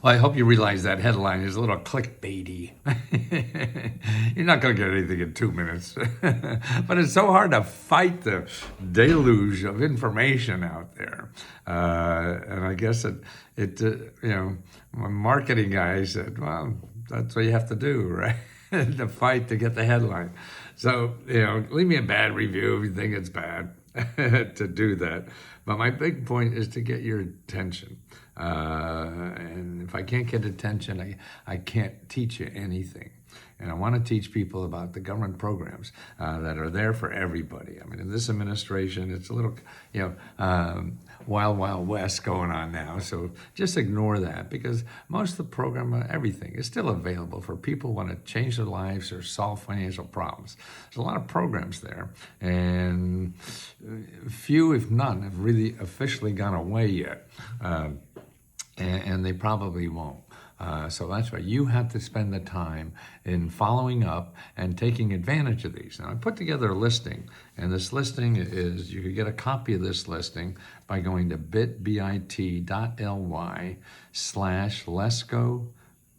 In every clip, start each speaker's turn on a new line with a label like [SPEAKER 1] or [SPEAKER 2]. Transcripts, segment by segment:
[SPEAKER 1] Well, I hope you realize that headline is a little clickbaity. You're not going to get anything in 2 minutes. But it's so hard to fight the deluge of information out there. And I guess my marketing guy said, well, that's what you have to do, right? To fight to get the headline. So, leave me a bad review if you think it's bad to do that. But my big point is to get your attention. And if I can't get attention, I can't teach you anything. And I want to teach people about the government programs that are there for everybody. I mean, in this administration, it's a little, wild, wild west going on now. So just ignore that, because most of the program, everything is still available for people who want to change their lives or solve financial problems. There's a lot of programs there, and few, if none, have really officially gone away yet. And they probably won't. So that's why you have to spend the time in following up and taking advantage of these. Now, I put together a listing, and this listing is, you could get a copy of this listing by going to bit.ly/Lesko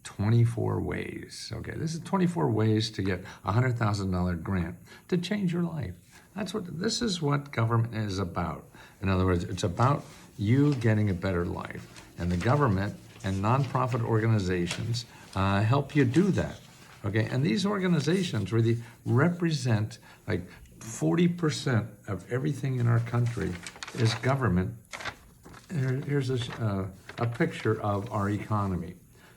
[SPEAKER 1] 24 ways. Okay, this is 24 ways to get a $100,000 grant to change your life. This is what government is about. In other words, it's about you getting a better life. And the government and nonprofit organizations help you do that. Okay, and these organizations really represent like 40% of everything in our country is government. Here's a picture of our economy.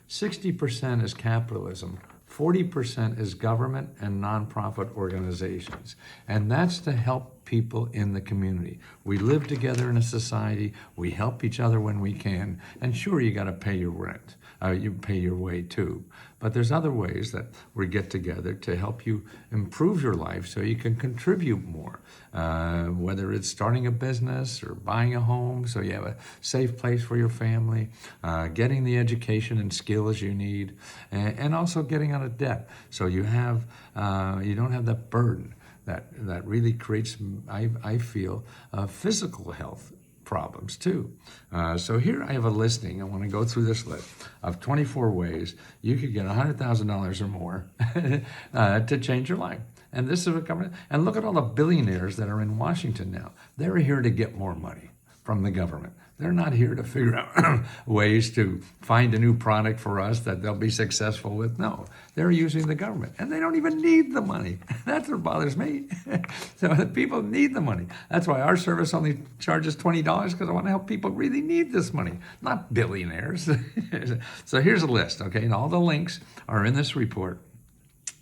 [SPEAKER 1] 60% is capitalism. 40% is government and nonprofit organizations. And that's to help people in the community. We live together in a society. We help each other when we can. And sure, you got to pay your rent. You pay your way too. But there's other ways that we get together to help you improve your life so you can contribute more. Whether it's starting a business or buying a home so you have a safe place for your family, getting the education and skills you need, and also getting out of debt so you don't have that burden that really creates, I feel, physical health problems too. So here I have a listing. I want to go through this list of 24 ways you could get $100,000 or more to change your life. And this is what government, and look at all the billionaires that are in Washington now. They're here to get more money from the government. They're not here to figure out ways to find a new product for us that they'll be successful with. No, they're using the government, and they don't even need the money. That's what bothers me. So the people need the money. That's why our service only charges $20, because I want to help people who really need this money, not billionaires. So here's a list, okay? And all the links are in this report.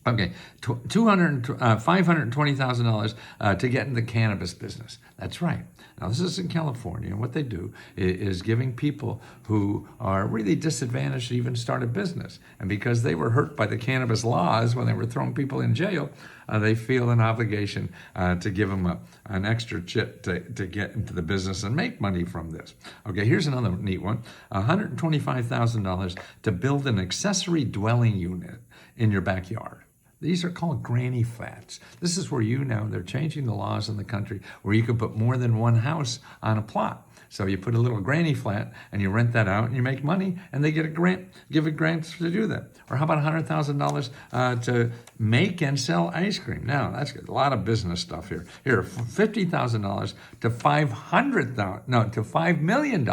[SPEAKER 1] Okay, $520,000 to get in the cannabis business. That's right. Now, this is in California, and what they do is giving people who are really disadvantaged to even start a business. And because they were hurt by the cannabis laws when they were throwing people in jail, they feel an obligation to give them an extra chip to get into the business and make money from this. Okay, here's another neat one. $125,000 to build an accessory dwelling unit in your backyard. These are called granny flats. This is where they're changing the laws in the country where you could put more than one house on a plot. So you put a little granny flat and you rent that out and you make money, and they get a grant, give a grant to do that. Or how about $100,000 to make and sell ice cream? Now, that's a lot of business stuff here. Here, $50,000 to $5 million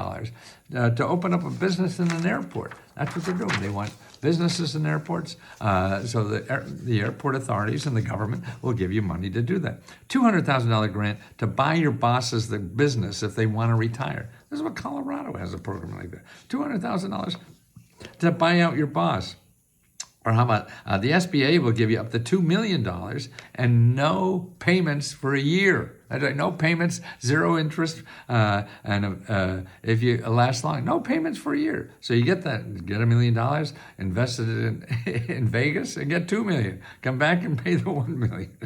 [SPEAKER 1] to open up a business in an airport. That's what they're doing. They want businesses in airports, so the airport authorities and the government will give you money to do that. $200,000 grant to buy your boss's the business if they want to retire. This is what Colorado has, a program like that. $200,000 to buy out your boss. Or how about the SBA will give you up to $2 million and no payments for a year. No payments, zero interest, and if you last long, no payments for a year. So you get that, get $1 million, invested it in Vegas, and get $2 million. Come back and pay the $1 million.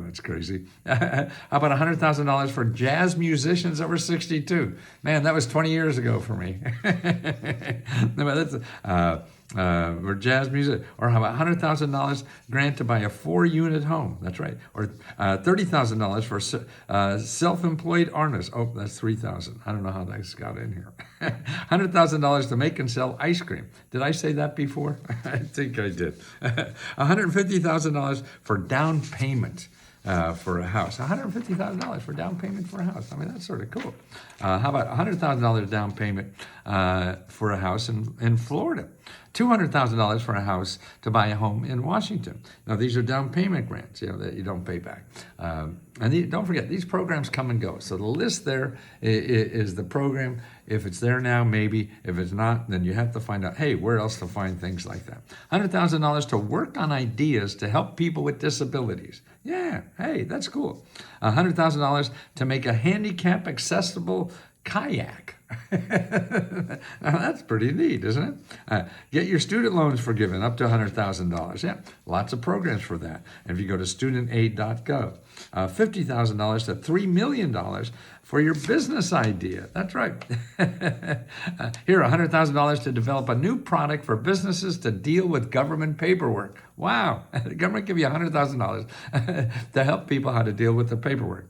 [SPEAKER 1] That's crazy. How about $100,000 for jazz musicians over 62? Man, that was 20 years ago for me. That's or jazz music, or how about $100,000 grant to buy a 4-unit home? That's right. Or $30,000 for self-employed artists. Oh, that's $3,000. I don't know how that's got in here. $100,000 to make and sell ice cream. Did I say that before? I think I did. $150,000 for down payment. For a house, $150,000 for down payment for a house. I mean, that's sort of cool. How about $100,000 down payment for a house in Florida? $200,000 for a house to buy a home in Washington. Now, these are down payment grants, that you don't pay back. Don't forget, these programs come and go. So the list there is the program. If it's there now, maybe. If it's not, then you have to find out, hey, where else to find things like that? $100,000 to work on ideas to help people with disabilities. Yeah, hey, that's cool. $100,000 to make a handicap accessible kayak. Now, that's pretty neat, isn't it? Get your student loans forgiven up to $100,000. Yeah, lots of programs for that. And if you go to studentaid.gov, $50,000 to $3 million for your business idea. That's right. Here, $100,000 to develop a new product for businesses to deal with government paperwork. Wow, the government give you $100,000 to help people how to deal with the paperwork.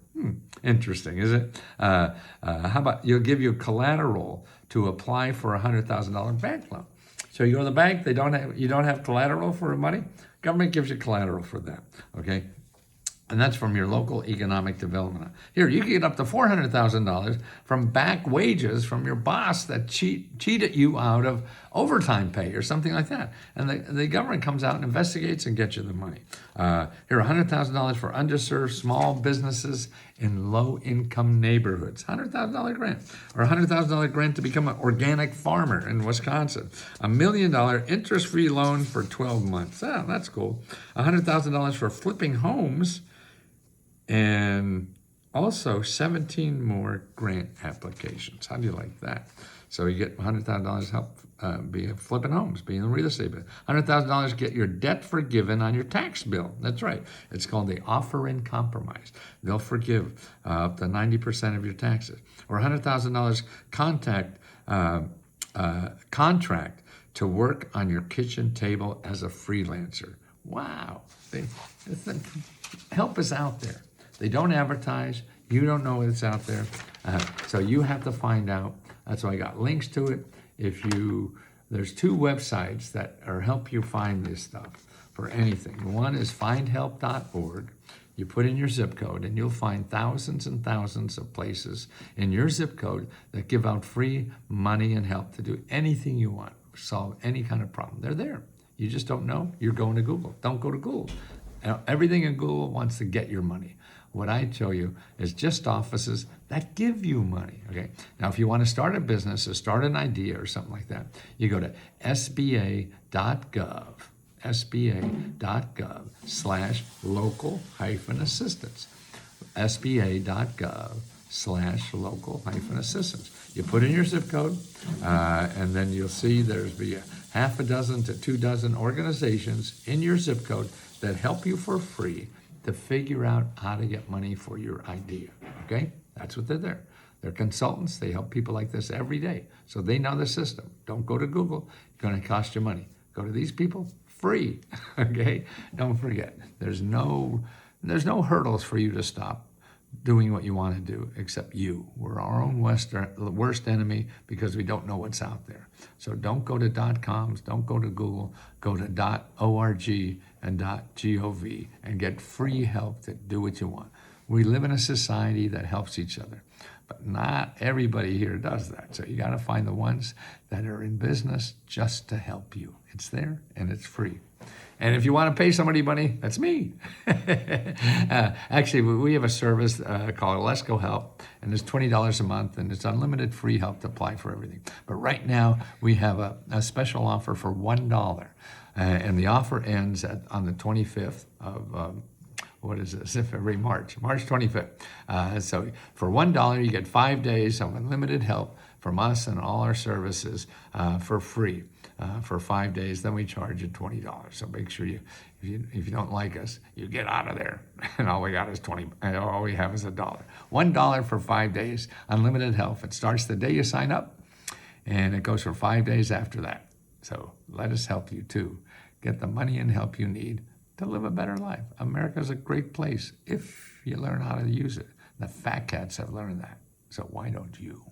[SPEAKER 1] Interesting, is it? How about you'll give you collateral to apply for a $100,000 bank loan? So you go to the bank, you don't have collateral for money. Government gives you collateral for that. Okay. And that's from your local economic development. Here, you can get up to $400,000 from back wages from your boss that cheated you out of overtime pay or something like that. And the government comes out and investigates and gets you the money. Here, $100,000 for underserved small businesses in low-income neighborhoods. $100,000 grant. Or $100,000 grant to become an organic farmer in Wisconsin. $1 million interest-free loan for 12 months. Oh, that's cool. $100,000 for flipping homes. And also 17 more grant applications. How do you like that? So you get $100,000 help flipping homes, being in real estate. $100,000 get your debt forgiven on your tax bill. That's right. It's called the offer in compromise. They'll forgive up to 90% of your taxes. Or $100,000 contract to work on your kitchen table as a freelancer. Wow. Help is out there. They don't advertise. You don't know it's out there. So you have to find out. That's why I got links to it. There's 2 websites that help you find this stuff for anything. One is findhelp.org. You put in your zip code and you'll find thousands and thousands of places in your zip code that give out free money and help to do anything you want, solve any kind of problem. They're there. You just don't know. You're going to Google. Don't go to Google. Everything in Google wants to get your money. What I show you is just offices that give you money, okay? Now, if you want to start a business or start an idea or something like that, you go to SBA.gov, SBA.gov/local-assistance, SBA.gov/local-assistance. You put in your zip code, and then you'll see there's be a half a dozen to 2 dozen organizations in your zip code that help you for free to figure out how to get money for your idea, okay? That's what they're there. They're consultants. They help people like this every day. So they know the system. Don't go to Google. It's going to cost you money. Go to these people, free, okay? Don't forget, there's no hurdles for you to stop doing what you want to do except you. We're our own worst enemy because we don't know what's out there. So don't go to .coms, don't go to Google, go to .org and .gov and get free help to do what you want. We live in a society that helps each other, but not everybody here does that. So you got to find the ones that are in business just to help you. It's there and it's free. And if you want to pay somebody money, that's me. Actually, we have a service called Lesko Help, and it's $20 a month, and it's unlimited free help to apply for everything. But right now, we have a special offer for $1, and the offer ends on the 25th of what is this? February, March 25th. So for $1, you get 5 days of unlimited help from us and all our services for free for 5 days. Then we charge you $20. So make sure if you don't like us, you get out of there. And all we got is $20. And all we have is $1. $1 for 5 days, unlimited help. It starts the day you sign up. And it goes for 5 days after that. So let us help you too. Get the money and help you need to live a better life. America's a great place if you learn how to use it. The fat cats have learned that. So why don't you?